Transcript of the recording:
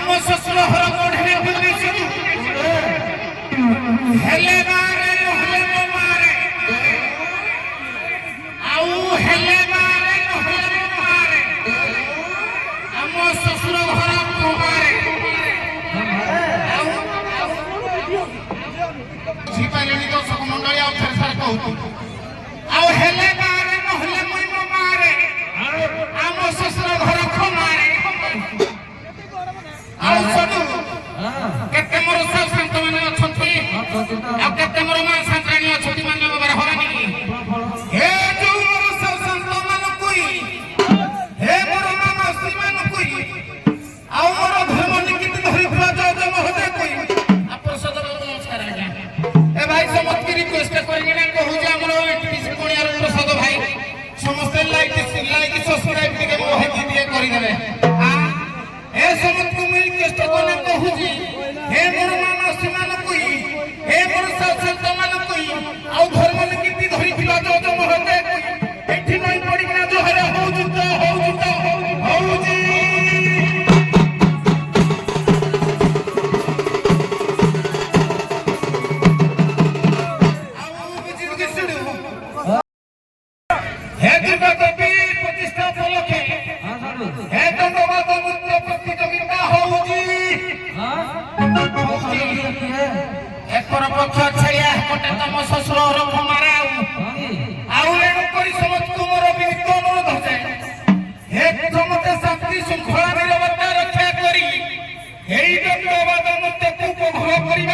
मो ससुर हर कोठे बुलिसु हेले बारे नहले मो मारे आउ हेले बारे नहले मो मारे मो ससुर घर को मारे जीपालेनी दर्शक मंडली आउ थर थर कहू आउ हेले बारे नहले मो मारे मो ससुर घर को मारे आउ सदु केते मोर सब संत माने अछंती आ केते मोर मा संतराणी अछंती माने बार हरानी हे जो मोर सब संत मान कोई हे मोर नाम श्रीमान कोई आउ मोर धर्म निकित धरि फला जज महोदय कोई आप सद नमस्कार आज्ञा ए भाई समस्त की रिक्वेस्ट करेंगे ना कहू जे हमरो टीसी कोणियार प्रसाद भाई समस्त लाइक सब्सक्राइब के मोहे दिए करि देबे ए समस्त को मिल रिक्वेस्ट कोना कहू जी हे मोर नाम श्रीमान कोई हे मोर सब संत मान कोई आउ धर्म निकित धरि फला जज महोदय कोई एठी नहीं पड़ी ना जो हरे हो जुतो हो जी हे दुर्गा देवी प्रतिष्ठा उपलक्षे हे दंडवाद नृत्य प्रतियोगिता होउजी एकर पक्ष छलिया कोटे तम ससुर रख मारे आउ एनु करी समस्त मोर विनती अनुरोध है हे समते शांति शृंखला निरवता रक्षा करी एई दंडवाद नृत्य को उपभोग करिबा